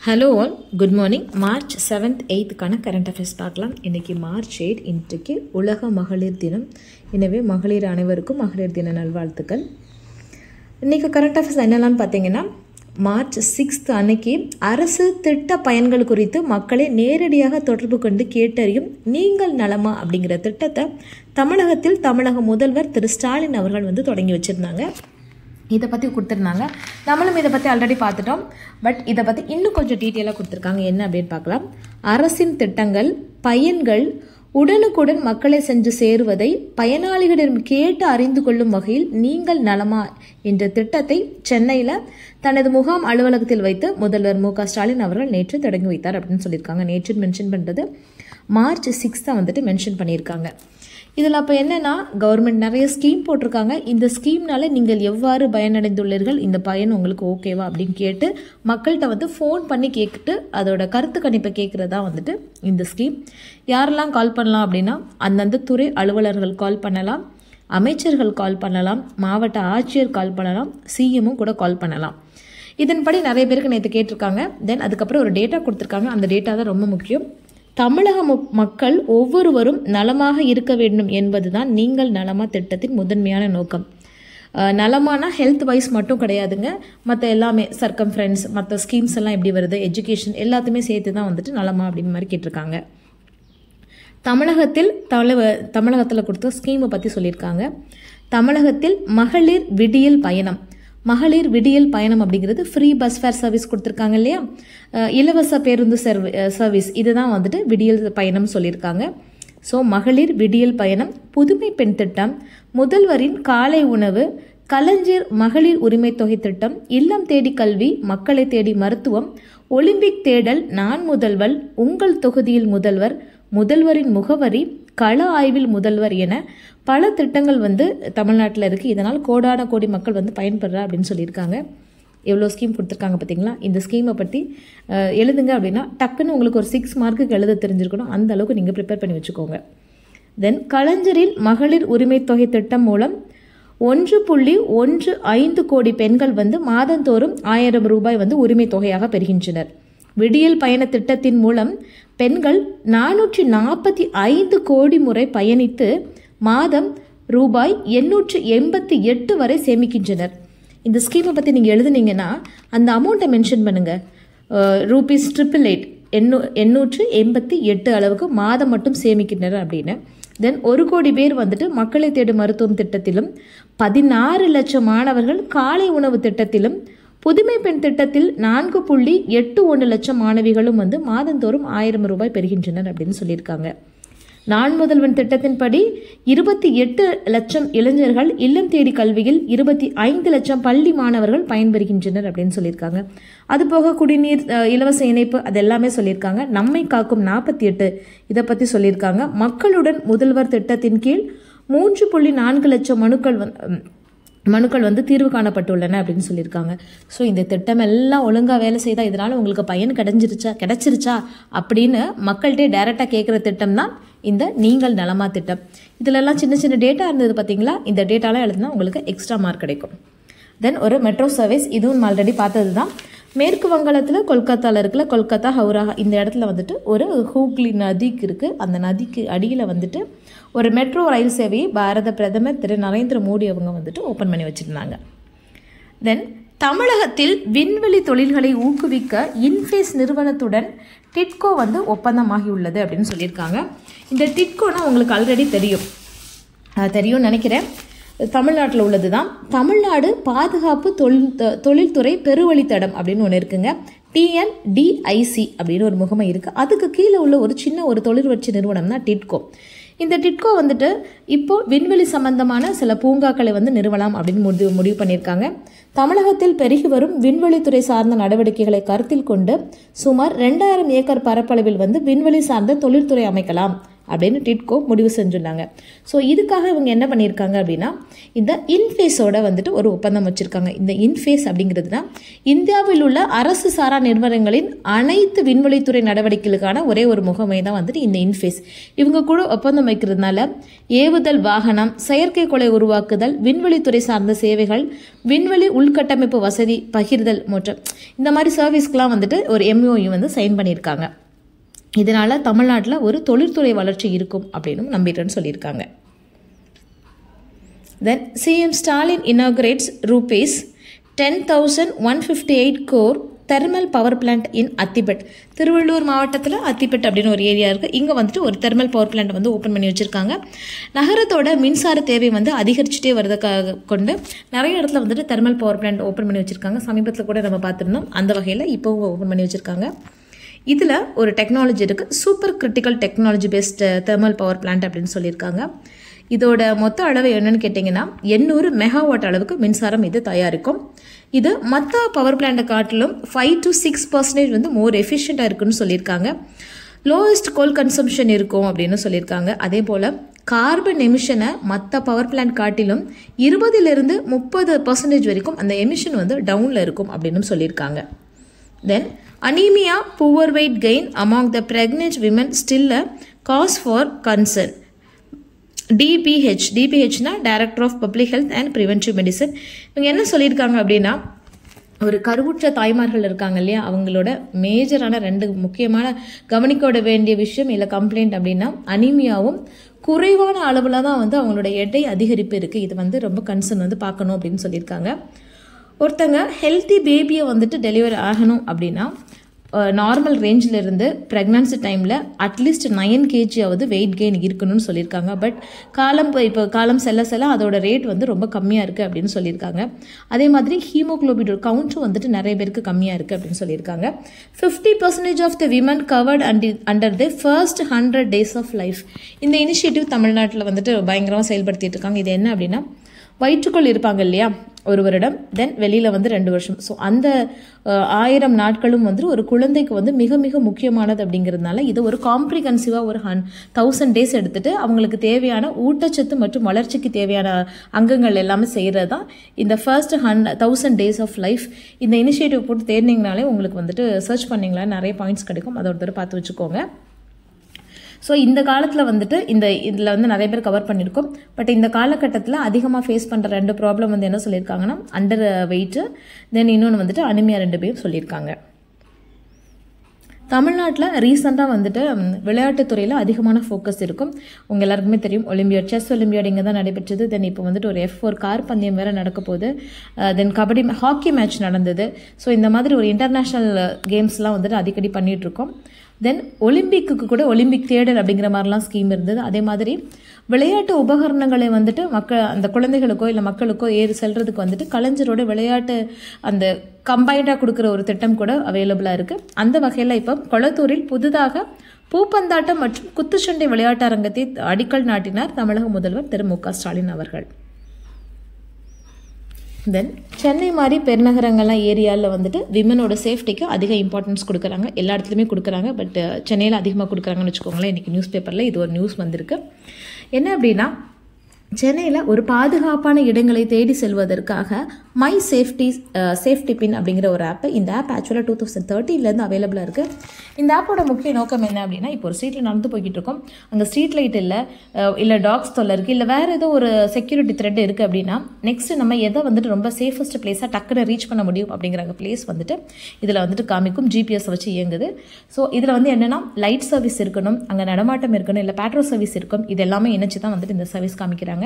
Hello all, good morning. March 7th 8th current affairs பார்க்கலாம். இன்றைக்கி March 8 இன்றைக்கு உலக மகளிர் தினம். எனவே மகளிர் அனைவருக்கும் மகளிர் தின நல்வாழ்த்துக்கள். இன்றைக்கி கரண்ட் அஃபேர்ஸ் என்னெல்லாம் பார்த்தீங்கன்னா, மார்ச் 6th அன்னைக்கு அரசு திட்ட பயன்கள் குறித்து மக்களை நேரடியாக தொடர்பு கொண்டு கேட்டறியும் நீங்கள் நலமா அப்படிங்கிற திட்டத்தை தமிழகத்தில் தமிழக முதல்வர் திரு ஸ்டாலின் அவர்கள் தொடங்கி வச்சுருந்தாங்க. இதை பற்றி கொடுத்துருந்தாங்க. நம்மளும் இதை பற்றி ஆல்ரெடி பார்த்துட்டோம். பட் இதை பற்றி இன்னும் கொஞ்சம் டீட்டெயிலாக கொடுத்துருக்காங்க. என்ன அப்படின்னு பார்க்கலாம். அரசின் திட்டங்கள் பயன்கள் உடனுக்குடன் மக்களை சென்று சேருவதை பயனாளிகளிடம் கேட்டு அறிந்து கொள்ளும் வகையில் நீங்கள் நலமா என்ற திட்டத்தை சென்னையில் தனது முகாம் அலுவலகத்தில் வைத்து முதல்வர் மு க ஸ்டாலின் அவர்கள் நேற்று தொடங்கி வைத்தார் அப்படின்னு சொல்லியிருக்காங்க. நேற்று மென்ஷன் பண்ணுறது மார்ச் 6th மென்ஷன் பண்ணியிருக்காங்க. இதில் அப்போ என்னென்னா, கவர்மெண்ட் நிறைய ஸ்கீம் போட்டிருக்காங்க. இந்த ஸ்கீம்னால நீங்கள் எவ்வாறு பயனடைந்துள்ளீர்கள், இந்த பயன் உங்களுக்கு ஓகேவா அப்படின்னு கேட்டு மக்கள்கிட்ட ஃபோன் பண்ணி கேட்டுட்டு அதோட கருத்து கணிப்பை கேட்குறதா இந்த ஸ்கீம். யாரெல்லாம் கால் பண்ணலாம் அப்படின்னா, அந்தந்த துறை அலுவலர்கள் கால் பண்ணலாம், அமைச்சர்கள் கால் பண்ணலாம், மாவட்ட ஆட்சியர் கால் பண்ணலாம், சிஎம்மும் கூட கால் பண்ணலாம். இதன்படி நிறைய பேருக்கு நேற்று கேட்டிருக்காங்க. தென் அதுக்கப்புறம் ஒரு டேட்டா கொடுத்துருக்காங்க. அந்த டேட்டா தான் ரொம்ப முக்கியம். தமிழக மக்கள் ஒவ்வொருவரும் நலமாக இருக்க வேண்டும் என்பதுதான் நீங்கள் நலமா திட்டத்தின் முதன்மையான நோக்கம். நலமானா ஹெல்த் வைஸ் மட்டும் கிடையாதுங்க, மற்ற எல்லாமே சர்க்கம்ஃபரன்ஸ் மற்ற ஸ்கீம்ஸ் எல்லாம் எப்படி வருது, எஜுகேஷன் எல்லாத்தையுமே சேர்த்து தான் நலமா அப்படின்னு மாதிரி கேட்டிருக்காங்க. தமிழகத்தில் கொடுத்த ஸ்கீமை பற்றி சொல்லியிருக்காங்க. தமிழகத்தில் மகளிர் விடியல் பயணம். மகளிர் விடியல் பயணம் அப்படிங்கிறது ஃப்ரீ பஸ் ஃபேர் சர்வீஸ் கொடுத்துருக்காங்க இல்லையா, இலவச பேருந்து சர்வீஸ். இதுதான் விடியல் பயணம் சொல்லியிருக்காங்க. ஸோ மகளிர் விடியல் பயணம், புதுமை பெண் திட்டம், முதல்வரின் காலை உணவு, கலைஞர் மகளிர் உரிமை தொகை திட்டம், இல்லம் தேடி கல்வி, மக்களை தேடி மருத்துவம், ஒலிம்பிக் தேடல், நான் முதல்வர், உங்கள் தொகுதியில் முதல்வர், முதல்வரின் முகவரி, கள ஆய்வில் முதல்வர் என பல திட்டங்கள் தமிழ்நாட்டில் இருக்குது. இதனால் கோடான கோடி மக்கள் பயன்படுறா அப்படின்னு சொல்லியிருக்காங்க. எவ்வளோ ஸ்கீம் கொடுத்துருக்காங்க பார்த்தீங்களா. இந்த ஸ்கீமை பற்றி எழுதுங்க அப்படின்னா டக்குன்னு உங்களுக்கு ஒரு 6 மார்க்குக்கு எழுத தெரிஞ்சிருக்கணும். அந்த அளவுக்கு நீங்கள் ப்ரிப்பேர் பண்ணி வச்சுக்கோங்க. தென் கலைஞரின் மகளிர் உரிமை தொகை திட்டம் மூலம் 1.15 கோடி பெண்கள் மாதந்தோறும் 1000 ரூபாய் உரிமை தொகையாக பெறுகின்றனர். விடியல் பயண திட்டத்தின் மூலம் பெண்கள் 445 கோடி முறை பயணித்து மாதம் ரூபாய் 888 வரை சேமிக்கின்றனர். இந்த ஸ்கீமை பற்றி நீங்கள் எழுதுனீங்கன்னா அந்த அமௌண்ட்டை மென்ஷன் பண்ணுங்கள். ரூபீஸ் 888 அளவுக்கு மாதம் மட்டும் சேமிக்கின்றனர் அப்படின்னு. தென் 1 கோடி பேர் மக்களை தேடும் மருத்துவம் திட்டத்திலும், 16 லட்சம் மாணவர்கள் காலை உணவு திட்டத்திலும், புதுமை பெண் திட்டத்தில் 4.81 லட்சம் மாணவிகளும் மாதந்தோறும் 1000 ரூபாய் பெறுகின்றனர் அப்படின்னு சொல்லியிருக்காங்க. நான் முதல்வன் திட்டத்தின்படி 28 லட்சம் இளைஞர்கள் இல்லம் தேடி கல்வியில், 25 லட்சம் பள்ளி மாணவர்கள் பயன்பெறுகின்றனர் அப்படின்னு சொல்லியிருக்காங்க. அதுபோக குடிநீர் இலவச இணைப்பு அதெல்லாமே சொல்லியிருக்காங்க. நம்மை காக்கும் 48 இதை பற்றி சொல்லியிருக்காங்க. மக்களுடன் முதல்வர் திட்டத்தின் கீழ் 3.4 லட்சம் மனுக்கள் தீர்வு காணப்பட்டுள்ளன அப்படின்னு சொல்லியிருக்காங்க. ஸோ இந்த திட்டம் எல்லாம் ஒழுங்காக வேலை செய்தால் இதனால் உங்களுக்கு பயன் கிடைச்சிருச்சா அப்படின்னு மக்கள்கிட்டே டைரெக்டாக கேட்குற திட்டம் தான் இந்த நீங்கள் நலமா திட்டம். இதிலெல்லாம் சின்ன சின்ன டேட்டா இருந்தது பார்த்தீங்களா. இந்த டேட்டாலாம் எழுதுனா உங்களுக்கு எக்ஸ்ட்ரா மார்க் கிடைக்கும். தென் ஒரு மெட்ரோ சர்வீஸ், இதுவும் ஆல்ரெடி பார்த்தது தான். மேற்கு வங்காளத்தில் கொல்கத்தாவில் இருக்குல்ல, கொல்கத்தா ஹவுரா, இந்த இடத்துல ஒரு ஹூக்லி நதிக்கு இருக்குது. அந்த நதிக்கு அடியில் ஒரு மெட்ரோ ரயில் சேவையை பாரத பிரதமர் திரு நரேந்திர மோடி அவங்க ஓப்பன் பண்ணி வச்சுருந்தாங்க. தென் தமிழகத்தில் விண்வெளி தொழில்களை ஊக்குவிக்க இன்ஃபேஸ் நிறுவனத்துடன் டிட்கோ ஒப்பந்தமாகியுள்ளது அப்படின்னு சொல்லியிருக்காங்க. இந்த டிட்கோனா உங்களுக்கு ஆல்ரெடி தெரியும்னு நினைக்கிறேன். தமிழ்நாட்டில் உள்ளது தான். தமிழ்நாடு பாதுகாப்பு தொழில்துறை பெருவழித்தடம் அப்படின்னு ஒன்று இருக்குங்க. TNDIC அப்படின்னு ஒரு முகமை இருக்குது. அதுக்கு கீழே உள்ள ஒரு சின்ன ஒரு தொழிற்வட்சி நிறுவனம் தான் டிட்கோ. இந்த டிட்கோ இப்போ விண்வெளி சம்பந்தமான சில பூங்காக்களை நிறுவலாம் அப்படின்னு முடிவு பண்ணியிருக்காங்க. தமிழகத்தில் பெருகி வரும் விண்வெளித்துறை சார்ந்த நடவடிக்கைகளை கருத்தில் கொண்டு சுமார் 2000 ஏக்கர் பரப்பளவில் விண்வெளி சார்ந்த தொழில்துறை அமைக்கலாம் அப்படின்னு டிட்கோ முடிவு செஞ்சுருந்தாங்க. ஸோ இதுக்காக இவங்க என்ன பண்ணியிருக்காங்க அப்படின்னா இந்த இன்ஃபேஸோட வந்துட்டு ஒரு ஒப்பந்தம் வச்சுருக்காங்க. இந்த இன்ஃபேஸ் அப்படிங்கிறதுனா இந்தியாவில் உள்ள அரசு சாரா நிறுவனங்களின் அனைத்து விண்வெளித்துறை நடவடிக்கைகளுக்கான ஒரே ஒரு முகமை தான் வந்துட்டு இந்த இன்ஃபேஸ். இவங்க கூட ஒப்பந்தம் வைக்கிறதுனால ஏவுதல் வாகனம், செயற்கைக்கோளை உருவாக்குதல், விண்வெளித்துறை சார்ந்த சேவைகள், விண்வெளி உள்கட்டமைப்பு வசதி பகிர்தல் மற்றும் இந்த மாதிரி சர்வீஸ்க்கெலாம் வந்துட்டு ஒரு MOU வந்து சைன் பண்ணியிருக்காங்க. இதனால் தமிழ்நாட்டில் ஒரு தொழில்துறை வளர்ச்சி இருக்கும் அப்படின்னு நம்பிட்டேன்னு சொல்லியிருக்காங்க. Then CM Stalin inaugurates rupees 10,158 crore thermal power plant in Athipet. Tiruvallur மாவட்டத்தில் அத்திபெட் அப்படின்னு ஒரு ஏரியா இருக்குது. இங்கே வந்துட்டு ஒரு தெர்மல் பவர் பிளான்ட் வந்து ஓப்பன் பண்ணி வச்சுருக்காங்க. நகரத்தோட மின்சார தேவை வந்து அதிகரிச்சுட்டே வரதுக்காக கொண்டு நிறைய இடத்துல வந்துட்டு தெர்மல் பவர் பிளான்ட் ஓப்பன் பண்ணி வச்சுருக்காங்க. சமீபத்தில் கூட நம்ம பார்த்துருந்தோம். அந்த வகையில் இப்போவும் ஓப்பன் பண்ணி வச்சுருக்காங்க. இதில் ஒரு டெக்னாலஜி இருக்குது, super critical technology paste thermal power plant அப்படின்னு சொல்லியிருக்காங்க. இதோட மொத்த அளவு என்னன்னு கேட்டிங்கன்னா 800 மெகாவாட் அளவுக்கு மின்சாரம் இது தயாரிக்கும். இது மற்ற பவர் பிளான்ட்டை காட்டிலும் 5 to 6% வந்து மோர் எஃபிஷியண்ட்டாக இருக்குன்னு சொல்லியிருக்காங்க. லோவஸ்ட் கோல் கன்சம்ஷன் இருக்கும் அப்படின்னு சொல்லியிருக்காங்க. அதே போல் கார்பன் எமிஷனை மற்ற பவர் பிளான்ட் காட்டிலும் 20% to 30% வரைக்கும் அந்த எமிஷன் வந்து டவுனில் இருக்கும் அப்படின்னு சொல்லியிருக்காங்க. Then anaemia, poor weight gain among the pregnant women still a cause for concern. டிபிஹெச்னா director of public health and preventive medicine. இவங்க என்ன சொல்லியிருக்காங்க அப்படின்னா ஒரு கருவுற்ற தாய்மார்கள் இருக்காங்க இல்லையா, அவங்களோட மேஜரான 2 முக்கியமான கவனிக்க வேண்டிய விஷயம் இல்லை கம்ப்ளைண்ட் அப்படின்னா அனீமியாவும் குறைவான அளவில் தான் வந்து அவங்களோட எடை அதிகரிப்பு இருக்குது. இது வந்து ரொம்ப கன்சர்ன் வந்து பார்க்கணும் அப்படின்னு சொல்லியிருக்காங்க. ஒருத்தங்க ஹெல்த்தி பேபியை வந்துட்டு டெலிவரி ஆகணும் அப்படின்னா நார்மல் ரேஞ்சில் இருந்து ப்ரெக்னன்சி டைமில் அட்லீஸ்ட் 9 kg வெயிட் கெயின் இருக்கணும்னு சொல்லியிருக்காங்க. பட் இப்போ காலம் செல்ல அதோட ரேட் வந்து ரொம்ப கம்மியாக இருக்குது அப்படின்னு சொல்லியிருக்காங்க. அதே மாதிரி ஹீமோக்ளோபின் கவுண்ட்டும் வந்துட்டு நிறைய பேருக்கு கம்மியாக இருக்குது அப்படின்னு சொல்லியிருக்காங்க. 50% of the women covert under the first 100 days of life. இந்த இனிஷியேட்டிவ் தமிழ்நாட்டில் வந்துட்டு பயங்கரமாக செயல்படுத்திட்டு இருக்காங்க. இது என்ன அப்படின்னா வயிற்றுக்குள் இருப்பாங்க இல்லையா 1 வருடம், தென் வெளியில் வந்து 2 வருஷம். ஸோ அந்த 1000 நாட்களும் வந்து ஒரு குழந்தைக்கு வந்து மிக மிக முக்கியமானது அப்படிங்கிறதுனால இது ஒரு காம்ப்ரிஹென்சிவாக ஒரு 1000 days எடுத்துகிட்டு அவங்களுக்கு தேவையான ஊட்டச்சத்து மற்றும் வளர்ச்சிக்கு தேவையான அங்கங்கள் எல்லாமே செய்கிறது தான் இந்த ஃபர்ஸ்ட் 1000 days ஆஃப் லைஃப். இந்த இனிஷியேட்டிவ் போட்டு தேடினீங்கனாலே உங்களுக்கு வந்துட்டு சர்ச் பண்ணிங்களா நிறைய பாயிண்ட்ஸ் கிடைக்கும். அதை ஒரு தடவை பார்த்து வச்சுக்கோங்க. ஸோ இந்த காலத்தில் வந்துட்டு இதில் வந்து நிறைய பேர் கவர் பண்ணியிருக்கோம். பட் இந்த காலகட்டத்தில் அதிகமாக ஃபேஸ் பண்ணுற 2 ப்ராப்ளம் வந்து என்ன சொல்லியிருக்காங்கன்னா அண்டர் வெயிட்டு, தென் இன்னொன்று வந்துட்டு அனிமியா 2 பேரும் சொல்லியிருக்காங்க. தமிழ்நாட்டில் ரீசெண்டாக வந்துட்டு விளையாட்டுத்துறையில் அதிகமான ஃபோக்கஸ் இருக்கும். உங்கள் எல்லாருக்குமே தெரியும் ஒலிம்பியாட், செஸ் ஒலிம்பியாட் இங்கே தான் நடைபெற்றது. தென் இப்போ வந்துட்டு ஒரு F4 கார் பந்தயம் வேறு நடக்க போகுது. தென் கபடி ஹாக்கி மேட்ச் நடந்தது. ஸோ இந்த மாதிரி ஒரு இன்டர்நேஷ்னல் கேம்ஸ்லாம் வந்துட்டு அடிக்கடி பண்ணிகிட்ருக்கோம். தென் ஒலிம்பிக்கு கூட ஒலிம்பிக் தேடல் அப்படிங்கிற மாதிரிலாம் ஸ்கீம் இருந்தது. அதே மாதிரி விளையாட்டு உபகரணங்களை வந்துட்டு அந்த குழந்தைகளுக்கோ இல்லை மக்களுக்கோ செல்றதுக்கு வந்துட்டு கலைஞரோட விளையாட்டு அந்த கம்பைண்டாக கொடுக்குற ஒரு திட்டம் கூட அவைலபிளாக இருக்குது. அந்த வகையில் இப்போ கொளத்தூரில் புதிதாக பூப்பந்தாட்டம் மற்றும் குத்துச்சண்டை விளையாட்டு அரங்கத்தை அடிக்கல் நாட்டினார் தமிழக முதல்வர் திரு மு.க. ஸ்டாலின் அவர்கள். தென் சென்னை மாதிரி பெருநகரங்கள்லாம் ஏரியாவில் வந்துட்டு விமனோட சேஃப்டிக்கு அதிக இம்பார்ட்டன்ஸ் கொடுக்குறாங்க. எல்லா இடத்துலையுமே கொடுக்குறாங்க. பட் சென்னையில் அதிகமாக கொடுக்குறாங்கன்னு வச்சுக்கோங்களேன். இன்றைக்கி நியூஸ் பேப்பரில் இது ஒரு நியூஸ் வந்திருக்கு. என்ன அப்படின்னா சென்னையில் ஒரு பாதுகாப்பான இடங்களை தேடி செல்வதற்காக மை சேஃப்டி பின் அப்படிங்கிற ஒரு ஆப்பு. இந்த ஆப் ஆக்சுவலாக 2013 அவைலபிளாக இருக்குது. இந்த ஆப்போட முக்கிய நோக்கம் என்ன அப்படின்னா இப்போ ஒரு ஸ்ட்ரீட்டில் நடந்து போய்கிட்டு இருக்கோம், அங்கே ஸ்ட்ரீட் லைட் இல்லை டாக்ஸ் தொல்லை இருக்குது, இல்லை வேறு ஏதோ ஒரு செக்யூரிட்டி த்ரெட் இருக்குது அப்படின்னா நெக்ஸ்ட்டு நம்ம எதை வந்துட்டு ரொம்ப சேஃபஸ்ட் பிளேஸாக டக்குன்னு ரீச் பண்ண முடியும் அப்படிங்கிற பிளேஸ் வந்துட்டு இதில் வந்துட்டு காமிக்கும். GPS வச்சு இயங்குது. ஸோ இதில் வந்து என்னென்னா லைட் சர்வீஸ் இருக்கணும், அங்கே நடமாட்டம் இருக்கணும், இல்லை பேட்ரோல் சர்வீஸ் இருக்கும். இது எல்லாமே இணைச்சு தான் வந்துட்டு இந்த சர்வீஸ் காமிக்கிறாங்க.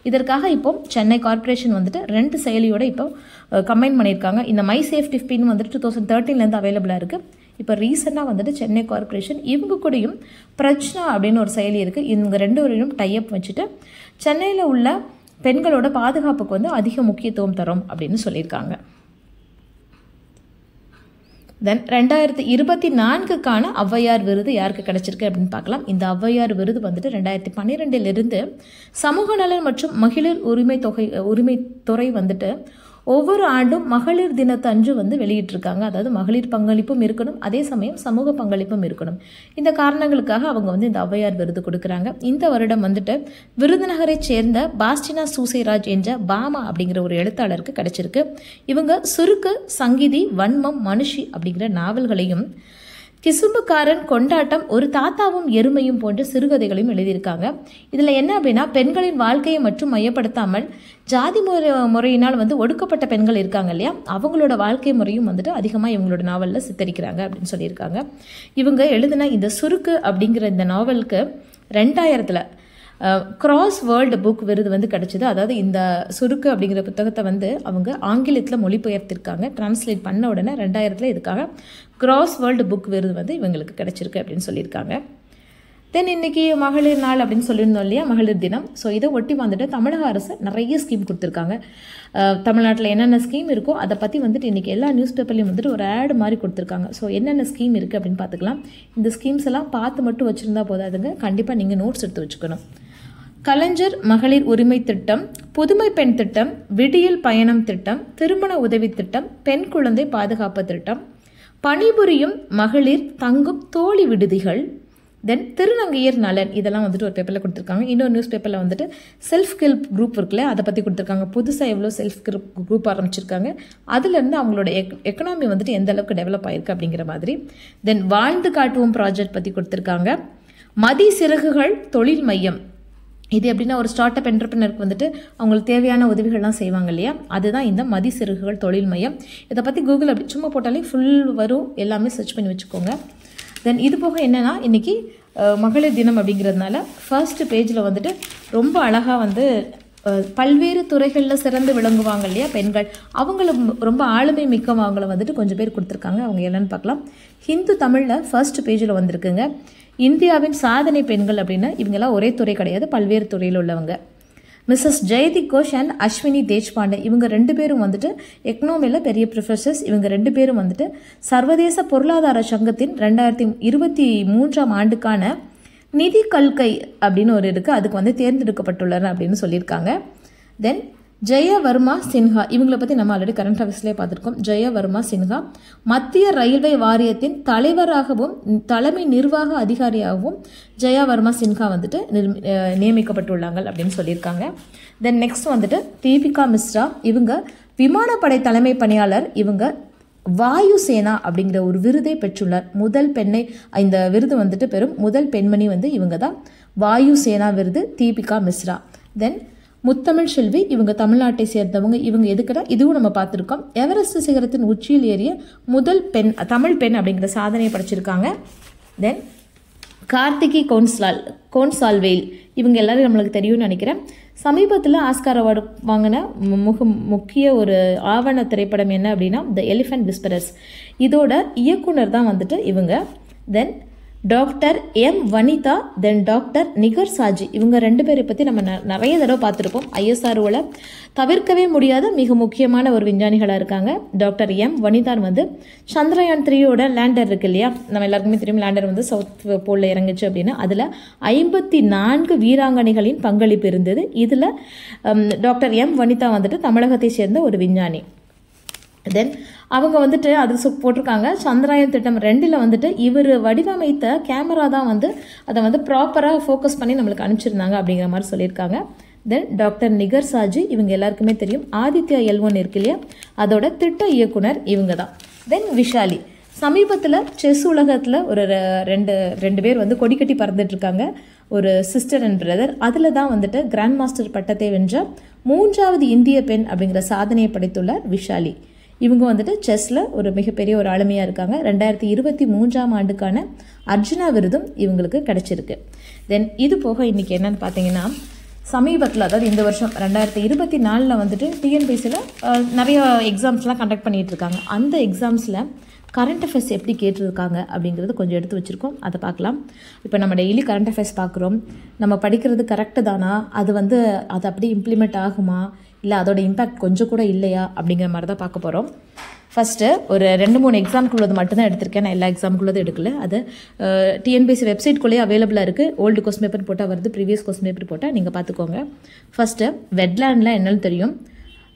இதற்காக இப்போ சென்னை கார்பரேஷன் வந்துட்டு 2 செயலியோட இப்போ கம்பைன் பண்ணியிருக்காங்க. இந்த மை சேஃப்டி பின் வந்துட்டு 2013 அவைலபிளாக இருக்குது. இப்போ ரீசெண்டாக வந்துட்டு சென்னை கார்பரேஷன் இவங்க கூடயும் பிரச்சனா அப்படின்னு ஒரு செயலி இருக்குது. இவங்க 2 வரையும் டைப் வச்சுட்டு சென்னையில் உள்ள பெண்களோட பாதுகாப்புக்கு வந்து அதிக முக்கியத்துவம் தரும் அப்படின்னு சொல்லியிருக்காங்க. தென் 2024க்கான ஔவையார் விருது யாருக்கு கிடைச்சிருக்கு அப்படின்னு பார்க்கலாம். இந்த ஔவையார் விருது வந்துட்டு 2012 சமூக நலன் மற்றும் மகளிர் உரிமைத்துறை வந்துட்டு ஒவ்வொரு ஆண்டும் மகளிர் தினத்தன்று வந்து வெளியிட்டிருக்காங்க. அதாவது மகளிர் பங்களிப்பும் இருக்கணும், அதே சமயம் சமூக பங்களிப்பும் இருக்கணும். இந்த காரணங்களுக்காக அவங்க வந்து இந்த ஔவையார் விருது கொடுக்குறாங்க. இந்த வருடம் வந்துட்டு விருதுநகரை சேர்ந்த பாஸ்டினா சூசைராஜ் என்ற பாமா அப்படிங்கிற ஒரு எழுத்தாளருக்கு கிடைச்சிருக்கு. இவங்க சுருக்கு, சங்கீதி, வன்மம், மனுஷி அப்படிங்கிற நாவல்களையும், கிசும்புக்காரன், கொண்டாட்டம், ஒரு தாத்தாவும் எருமையும் போன்ற சிறுகதைகளையும் எழுதியிருக்காங்க. இதில் என்ன அப்படின்னா, பெண்களின் வாழ்க்கையை மட்டும் மையப்படுத்தாமல் ஜாதி முறையினால் வந்து ஒடுக்கப்பட்ட பெண்கள் இருக்காங்க இல்லையா, அவங்களோட வாழ்க்கை முறையும் வந்துட்டு அதிகமாக இவங்களோட நாவலில் சித்தரிக்கிறாங்க அப்படின்னு சொல்லியிருக்காங்க. இவங்க எழுதின இந்த சுருக்கு அப்படிங்கிற இந்த நாவலுக்கு 2000 கிராஸ் வேர்ல்டு புக் விருது வந்து கிடைச்சிது. அதாவது இந்த சுருக்கு அப்படிங்கிற புத்தகத்தை வந்து அவங்க ஆங்கிலத்தில் மொழிபெயர்த்திருக்காங்க. டிரான்ஸ்லேட் பண்ண உடனே 2000 இதுக்காக கிராஸ் வேர்ல்டு புக் விருது வந்து இவங்களுக்கு கிடைச்சிருக்கு அப்படின்னு சொல்லியிருக்காங்க. தென் இன்னைக்கு மகளிர் நாள் அப்படின்னு சொல்லியிருந்தோம் இல்லையா, மகளிர் தினம். ஸோ இதை ஒட்டி வந்துட்டு தமிழக அரசு நிறைய ஸ்கீம் கொடுத்துருக்காங்க. தமிழ்நாட்டில் என்னென்ன ஸ்கீம் இருக்கோ அதை பற்றி வந்துட்டு இன்றைக்கி எல்லா நியூஸ் பேப்பர்லையும் வந்துட்டு ஒரு ஆடு மாதிரி கொடுத்துருக்காங்க. ஸோ என்னென்ன ஸ்கீம் இருக்குது அப்படின்னு பார்த்துக்கலாம். இந்த ஸ்கீம்ஸ் எல்லாம் பார்த்து மட்டும் வச்சுருந்தா போதாதுங்க, கண்டிப்பாக நீங்கள் நோட்ஸ் எடுத்து வச்சுக்கணும். கலைஞர் மகளிர் உரிமை திட்டம், புதுமை பெண் திட்டம், விடியல் பயணம் திட்டம், திருமண உதவி திட்டம், பெண் குழந்தை பாதுகாப்பு திட்டம், பணிபுரியும் மகளிர் தங்கும் தோழி விடுதிகள், தென் திருநங்கையர் நலன், இதெல்லாம் வந்துட்டு ஒரு பேப்பரில் கொடுத்துருக்காங்க. இன்னொரு நியூஸ் பேப்பரில் வந்துட்டு செல்ஃப் ஹெல்ப் குரூப் இருக்குல்ல, அதை பற்றி கொடுத்துருக்காங்க. புதுசாக எவ்வளோ செல்ஃப் குரூப் ஆரம்பிச்சிருக்காங்க, அதுலேருந்து அவங்களோட எக்கனாமி வந்துட்டு எந்த அளவுக்கு டெவலப் ஆயிருக்கு அப்படிங்கிற மாதிரி. தென் வாழ்ந்து காட்டுவோம் ப்ராஜெக்ட் பற்றி கொடுத்துருக்காங்க. மதி சிறகுகள் தொழில் மையம், இது எப்படின்னா ஒரு ஸ்டார்ட் அப் என்டர்பிரினருக்கு வந்துட்டு அவங்களுக்கு தேவையான உதவிகள்லாம் செய்வாங்க இல்லையா, அதுதான் இந்த மதி சிறகுகள் தொழில் மையம். இதை பற்றி கூகுள் அப்படி சும்மா போட்டாலே ஃபுல் வரும், எல்லாமே சர்ச் பண்ணி வச்சுக்கோங்க. தென் இது போக என்னென்னா, இன்றைக்கி மகளிர் தினம் அப்படிங்கிறதுனால ஃபர்ஸ்ட் பேஜில் வந்துட்டு ரொம்ப அழகாக வந்து பல்வேறு துறைகளில் சிறந்து விளங்குவாங்க இல்லையா பெண்கள், அவங்கள ரொம்ப ஆளுமை மிக்கவங்க அவங்கள வந்துட்டு கொஞ்சம் பேர் கொடுத்துருக்காங்க. அவங்க என்னென்னு பார்க்கலாம். ஹிந்து தமிழில் ஃபர்ஸ்ட் பேஜில் வந்திருக்குங்க. இந்தியாவின் சாதனை பெண்கள் அப்படின்னா இவங்கெல்லாம் ஒரே துறை கிடையாது, பல்வேறு துறையில் உள்ளவங்க. மிஸ்ஸஸ் ஜெயதி கோஷ் அண்ட் அஸ்வினி தேஷ்பாண்டே, இவங்க 2 பேரும் வந்துட்டு எக்கனாமியில் பெரிய ப்ரொஃபஸர்ஸ். இவங்க 2 பேரும் வந்துட்டு சர்வதேச பொருளாதார சங்கத்தின் 2023ஆம் ஆண்டுக்கான நிதி கல்கை அப்படின்னு ஒரு இருக்குது, அதுக்கு வந்து தேர்ந்தெடுக்கப்பட்டுள்ளனர் அப்படின்னு சொல்லியிருக்காங்க. தென் ஜெயவர்மா சின்ஹா, இவங்களை பற்றி நம்ம ஆல்ரெடி கரண்ட் அஃபேர்ஸ்லேயே பார்த்துருக்கோம். ஜெயவர்மா சின்ஹா மத்திய ரயில்வே வாரியத்தின் தலைவராகவும் தலைமை நிர்வாக அதிகாரியாகவும் ஜெயவர்மா சின்ஹா வந்துட்டு நியமிக்கப்பட்டுள்ளாங்க அப்படின்னு சொல்லியிருக்காங்க. தென் நெக்ஸ்ட் வந்துட்டு தீபிகா மிஸ்ரா, இவங்க விமானப்படை தலைமை பணியாளர். இவங்க வாயு சேனா அப்படிங்கிற ஒரு விருதை பெற்றுள்ளார். முதல் பெண்ணை இந்த விருது வந்துட்டு பெறும் முதல் பெண்மணி வந்து இவங்க தான், வாயு சேனா விருது தீபிகா மிஸ்ரா. தென் முத்தமிழ் செல்வி, இவங்க தமிழ்நாட்டை சேர்ந்தவங்க. இவங்க எதுக்குன்னா இதுவும் நம்ம பார்த்துருக்கோம், எவரெஸ்ட் சிகரத்தின் உச்சியில் ஏறிய முதல் பெண், தமிழ் பெண் அப்படிங்கிற சாதனையை படைச்சிருக்காங்க. தென் கார்த்திகி கோன்சால்வேல், இவங்க எல்லாரும் நம்மளுக்கு தெரியும்னு நினைக்கிறேன். சமீபத்தில் ஆஸ்கார் அவார்டு வாங்கின முக்கிய ஒரு ஆவண திரைப்படம் என்ன அப்படின்னா த எலிஃபண்ட் விஸ்பரர்ஸ், இதோட இயக்குனர் தான் வந்துட்டு இவங்க. தென் டாக்டர் எம் வனிதா, தென் டாக்டர் நிகர் சாஜி, இவங்க 2 பேரை பற்றி நம்ம நிறைய தடவை பார்த்துருப்போம். ISROவில் தவிர்க்கவே முடியாத மிக முக்கியமான ஒரு விஞ்ஞானிகளாக இருக்காங்க. டாக்டர் எம் வனிதான் வந்து சந்திரயான் 3யோட லேண்டர் இருக்கு இல்லையா, நம்ம எல்லாருக்குமே தெரியும் லேண்டர் வந்து சவுத் போலில் இறங்குச்சு அப்படின்னா அதில் 54 வீராங்கனைகளின் பங்களிப்பு இருந்தது. இதில் டாக்டர் எம் வனிதா வந்துட்டு தமிழகத்தை சேர்ந்த ஒரு விஞ்ஞானி. தென் அவங்க வந்துட்டு அது போட்டிருக்காங்க சந்திராயன் திட்டம் 2ல் வந்துட்டு இவர் வடிவமைத்த கேமரா தான் வந்து அதை வந்து ப்ராப்பராக ஃபோக்கஸ் பண்ணி நம்மளுக்கு அனுப்பிச்சிருந்தாங்க அப்படிங்கிற மாதிரி சொல்லியிருக்காங்க. தென் டாக்டர் நிகர் சாஜி, இவங்க எல்லாருக்குமே தெரியும் ஆதித்யா L1 இருக்கு இல்லையா, அதோட திட்ட இயக்குனர் இவங்க தான். தென் விஷாலி, சமீபத்தில் செஸ் உலகத்தில் ஒரு ரெண்டு பேர் வந்து கொடிக்கட்டி பறந்துட்டுருக்காங்க, ஒரு சிஸ்டர் அண்ட் பிரதர். அதில் தான் வந்துட்டு கிராண்ட் மாஸ்டர் பட்டத்தை வென்ற 3வது இந்திய பெண் அப்படிங்கிற சாதனையை படைத்துள்ளார் விஷாலி. இவங்க வந்துட்டு செஸ்ஸில் ஒரு மிகப்பெரிய ஒரு ஆளுமையாக இருக்காங்க. 2023ஆம் ஆண்டுக்கான அர்ஜுனா விருதும் இவங்களுக்கு கிடைச்சிருக்கு. தென் இது போக இன்றைக்கி என்னென்னு பார்த்தீங்கன்னா, சமீபத்தில் அதாவது இந்த வருஷம் 2024 வந்துட்டு டிஎன்பிஎஸ்சியில் நிறைய எக்ஸாம்ஸ்லாம் கண்டக்ட் பண்ணிகிட்டு இருக்காங்க. அந்த எக்ஸாம்ஸில் கரண்ட் அஃபேர்ஸ் எப்படி கேட்டிருக்காங்க அப்படிங்கிறது கொஞ்சம் எடுத்து வச்சுருக்கோம், அதை பார்க்கலாம். இப்போ நம்ம டெய்லி கரண்ட் அஃபேர்ஸ் பார்க்குறோம், நம்ம படிக்கிறது கரெக்டு தானா, அது அப்படியே இம்ப்ளிமெண்ட் ஆகுமா, இல்லை அதோட இம்பேக்ட் கொஞ்சம் கூட இல்லையா அப்படிங்கிற மாதிரி தான் பார்க்க போகிறோம். ஃபஸ்ட்டு ஒரு 2-3 எக்ஸாம்க்குள்ளது மட்டும்தான் எடுத்திருக்கேன், நான் எல்லா எக்ஸாமுக்குள்ளதும் எடுக்கல. அது டிஎன்பிஎஸ்சி வெப்சைட்குள்ளேயே அவைலபிளாக இருக்குது. ஓல்டு கொஸ்டின் பேப்பர் போட்டால் வருது, ப்ரீவியஸ் கொஸ்டின் பேப்பர் போட்டால் நீங்கள் பார்த்துக்கோங்க. ஃபஸ்ட்டு வெட்லேண்டில் என்னன்னு தெரியும்,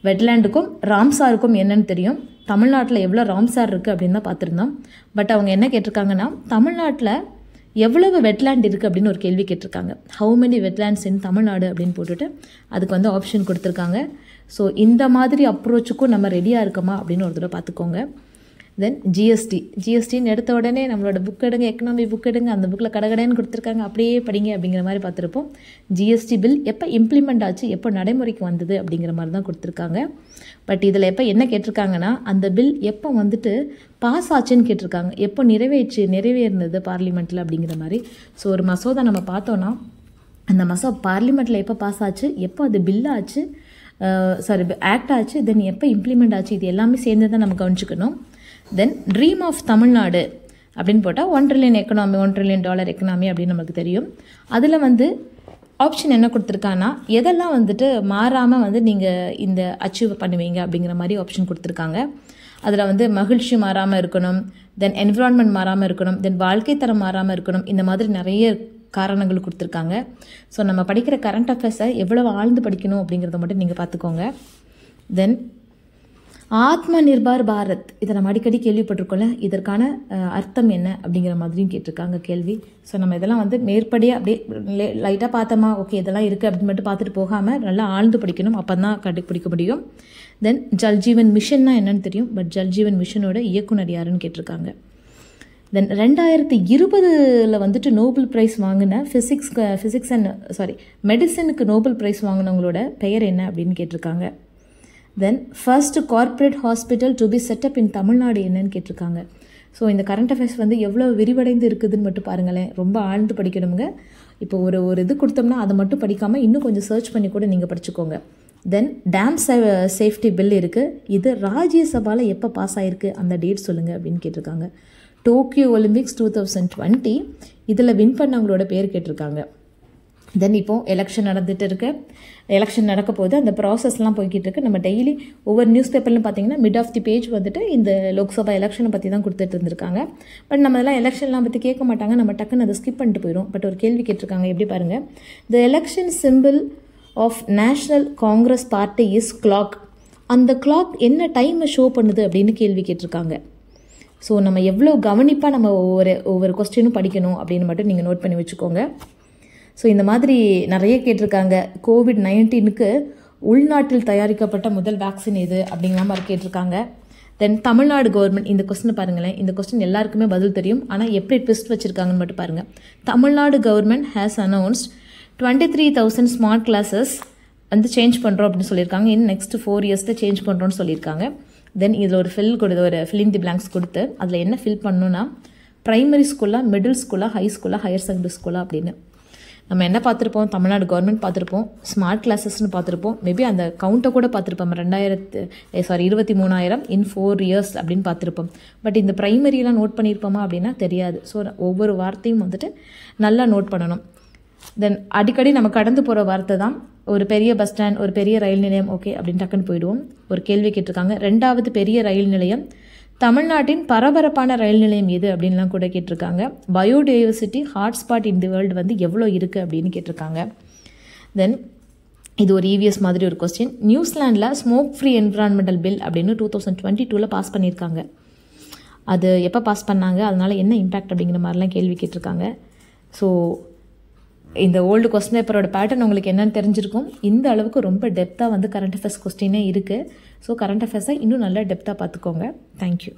வெட்லேண்டுக்கும் ராம்சாருக்கும் என்னன்னு தெரியும். தமிழ்நாட்டில் எவ்வளோ ராம்சார் இருக்குது அப்படின்னு தான் பார்த்துருந்தோம். பட் அவங்க என்ன கேட்டிருக்காங்கன்னா, தமிழ்நாட்டில் எவ்வளவு வெட்லேண்ட் இருக்குது அப்படின்னு ஒரு கேள்வி கேட்டிருக்காங்க. ஹவு மெனி வெட்லேண்ட்ஸ் இன் தமிழ்நாடு அப்படின்னு போட்டுட்டு அதுக்கு வந்து ஆப்ஷன் கொடுத்துருக்காங்க. ஸோ இந்த மாதிரி அப்ரோச்சுக்கும் நம்ம ரெடியாக இருக்கோமா அப்படின்னு ஒரு தடவை பார்த்துக்கோங்க. தென் ஜிஎஸ்டின்னு எடுத்த உடனே நம்மளோட புக் எடுங்க, எக்கனாமி புக் எடுங்க, அந்த புக்கில் கடகடன்னு கொடுத்துருக்காங்க, அப்படியே படிங்க அப்படிங்கிற மாதிரி பார்த்துருப்போம். ஜிஎஸ்டி பில் எப்போ இம்ப்ளிமெண்ட் ஆச்சு, எப்போ நடைமுறைக்கு வந்தது அப்படிங்கிற மாதிரி தான் கொடுத்துருக்காங்க. பட் இதில் எப்போ என்ன கேட்டிருக்காங்கன்னா, அந்த பில் எப்போ வந்துட்டு பாஸ் ஆச்சுன்னு கேட்டிருக்காங்க, எப்போ நிறைவேறினது பார்லிமெண்ட்டில் அப்படிங்கிற மாதிரி. ஸோ ஒரு மசோதா நம்ம பார்த்தோன்னா அந்த பார்லிமெண்ட்டில் எப்போ பாஸ் ஆச்சு, எப்போ அது பில் ஆச்சு, ஆக்ட் ஆச்சு, தென் எப்போ இம்ப்ளிமெண்ட் ஆச்சு, இது எல்லாமே சேர்ந்து தான் நம்ம கவனிச்சுக்கணும். தென் ட்ரீம் ஆஃப் தமிழ்நாடு அப்படின்னு போட்டால் $1 trillion எக்கனாமி, $1 trillion எக்கனாமி அப்படின்னு நமக்கு தெரியும். அதில் வந்து ஆப்ஷன் என்ன கொடுத்துருக்காங்கன்னா, எதெல்லாம் வந்துட்டு மாறாமல் வந்து நீங்கள் இந்த அச்சீவ் பண்ணுவீங்க அப்படிங்கிற மாதிரி ஆப்ஷன் கொடுத்துருக்காங்க. அதில் வந்து மகிழ்ச்சி மாறாமல் இருக்கணும், தென் என்விரான்மெண்ட் மாறாமல் இருக்கணும், தென் வாழ்க்கை தரம் மாறாமல் இருக்கணும், இந்த மாதிரி நிறைய காரணங்கள் கொடுத்துருக்காங்க. ஸோ நம்ம படிக்கிற கரண்ட் அஃபேர்ஸை எவ்வளோ ஆழ்ந்து படிக்கணும் அப்படிங்கிறத மட்டும் நீங்கள் பார்த்துக்கோங்க. தென் ஆத்ம நிர்பார் பாரத், இதை நம்ம அடிக்கடி கேள்விப்பட்டிருக்கோம்ல, இதற்கான அர்த்தம் என்ன அப்படிங்கிற மாதிரியும் கேட்டிருக்காங்க கேள்வி. ஸோ நம்ம இதெல்லாம் வந்து மேற்படியாக அப்படியே லைட்டாக பார்த்தோமா, ஓகே இதெல்லாம் இருக்குது அப்படின்னு மட்டும் பார்த்துட்டு போகாமல் நல்லா ஆழ்ந்து படிக்கணும், அப்போ தான் கண்டுபிடிக்க முடியும். தென் ஜல்ஜீவன் மிஷன்னா என்னன்னு தெரியும், பட் ஜல்ஜீவன் மிஷனோட இயக்குனர் யாருன்னு கேட்டிருக்காங்க. தென் 2020 வந்துட்டு நோபல் ப்ரைஸ் வாங்கின மெடிசனுக்கு நோபல் ப்ரைஸ் வாங்கினவங்களோட பெயர் என்ன அப்படின்னு கேட்டிருக்காங்க. Then first corporate hospital to be set up in Tamil Nadu என்னன்னு கேட்டிருக்காங்க. ஸோ இந்த கரண்ட் அஃபேர்ஸ் வந்து எவ்வளோ விரிவடைந்து இருக்குதுன்னு மட்டும் பாருங்களேன், ரொம்ப ஆழ்ந்து படிக்கணுங்க. இப்போ ஒரு இது கொடுத்தோம்னா அதை மட்டும் படிக்காமல் இன்னும் கொஞ்சம் சர்ச் பண்ணி கூட நீங்கள் படிச்சுக்கோங்க. தென் டேம் சேஃப்டி பில் இருக்குது, இது ராஜ்யசபாவில் எப்போ பாஸ் ஆகிருக்கு அந்த டேட் சொல்லுங்கள் அப்படின்னு கேட்டிருக்காங்க. டோக்கியோ ஒலிம்பிக்ஸ் 2020 இதில் வின் பண்ணவங்களோட பேர் கேட்டிருக்காங்க. தென் இப்போது எலெக்ஷன் நடந்துகிட்டு இருக்கு, எலெக்ஷன் நடக்க போது அந்த ப்ராசஸ்லாம் போய்கிட்டு இருக்கு. நம்ம டெய்லி ஒவ்வொரு நியூஸ் பேப்பர்லையும் பார்த்தீங்கன்னா மிட் ஆஃப் தி பேஜ் வந்துட்டு இந்த லோக்சபா எலெக்ஷனை பற்றி தான் கொடுத்துட்டு இருந்திருக்காங்க. பட் நம்ம இதெல்லாம் எலெக்ஷன்லாம் பற்றி கேட்க மாட்டாங்க, நம்ம டக்குன்னு அதை ஸ்கிப் பண்ணிட்டு போயிடும். பட் ஒரு கேள்வி கேட்டிருக்காங்க, எப்படி பாருங்கள், the election symbol of National Congress party is clock, அந்த கிளாக் என்ன டைமை ஷோ பண்ணுது அப்படின்னு கேள்வி கேட்டிருக்காங்க. ஸோ நம்ம எவ்வளோ கவனிப்பாக நம்ம ஒவ்வொரு கொஸ்டினும் படிக்கணும் அப்படின்னு மட்டும் நீங்கள் நோட் பண்ணி வச்சுக்கோங்க. ஸோ இந்த மாதிரி நிறைய கேட்டிருக்காங்க. COVID-19க்கு உள்நாட்டில் தயாரிக்கப்பட்ட முதல் வேக்சின் எது அப்படிங்கிற மாதிரி கேட்டிருக்காங்க. தென் தமிழ்நாடு கவர்மெண்ட், இந்த கொஸ்டின் பாருங்களேன், இந்த கொஸ்டின் எல்லாருக்குமே பதில் தெரியும், ஆனால் எப்படி ட்விஸ்ட் வச்சுருக்காங்கன்னு மட்டும் பாருங்கள். Tamil Nadu government has announced 23,000 smart classes வந்து சேஞ்ச் பண்ணுறோம் அப்படின்னு சொல்லியிருக்காங்க. இன்னும் நெக்ஸ்ட் 4 years சேஞ்ச் பண்ணுறோன்னு சொல்லியிருக்காங்க. தென் இதில் ஒரு ஃபில் இன் தி பிளாங்க்ஸ் கொடுத்து அதில் என்ன ஃபில் பண்ணணுன்னா, ப்ரைமரி ஸ்கூலாக, மிடில் ஸ்கூலாக, ஹை ஸ்கூலாக, ஹையர் செகண்டரி ஸ்கூலாக அப்படின்னு. நம்ம என்ன பார்த்துருப்போம், தமிழ்நாடு கவர்மெண்ட் பார்த்துருப்போம், ஸ்மார்ட் கிளாஸஸ்ன்னு பார்த்துருப்போம், மேபி அந்த கவுண்ட்டை கூட பார்த்துருப்போம், 23,000 இன் 4 years அப்படின்னு பார்த்துருப்போம். பட் இந்த ப்ரைமரியெலாம் நோட் பண்ணியிருப்போமா அப்படின்னா தெரியாது. ஸோ ஒவ்வொரு வார்த்தையும் வந்துட்டு நல்லா நோட் பண்ணணும். தென் அடிக்கடி நம்ம கடந்து போகிற வார்த்தை தான், ஒரு பெரிய பஸ் ஸ்டாண்ட், ஒரு பெரிய ரயில் நிலையம், ஓகே அப்படின்னு டக்குன்னு போயிடுவோம். ஒரு கேள்வி கேட்டிருக்காங்க, 2வது பெரிய ரயில் நிலையம் தமிழ்நாட்டின் பரபரப்பான ரயில் நிலையம் எது அப்படின்லாம் கூட கேட்டிருக்காங்க. Biodiversity hotspot in the world வந்து எவ்வளோ இருக்குது அப்படின்னு கேட்டிருக்காங்க. தென் இது ஒரு EVS மாதிரி ஒரு கொஸ்டின், நியூசிலாண்டில் ஸ்மோக் ஃப்ரீ என்விரான்மெண்டல் பில் அப்படின்னு 2022 பாஸ் பண்ணியிருக்காங்க. அது எப்போ பாஸ் பண்ணாங்க, அதனால் என்ன இம்பேக்ட் அப்படிங்கிற மாதிரிலாம் கேள்வி கேட்டிருக்காங்க. ஸோ இந்த ஓல்டு கொஸ்டின் பேப்பரோட பேட்டர்ன் உங்களுக்கு என்னென்னு தெரிஞ்சிருக்கும். இந்த அளவுக்கு ரொம்ப டெப்த்தாக வந்து கரண்ட் அஃபேர்ஸ் கொஸ்டினே இருக்குது. ஸோ கரண்ட் அஃபேர்ஸை இன்னும் நல்லா டெப்த்தாக பார்த்துக்கோங்க. தேங்க்யூ.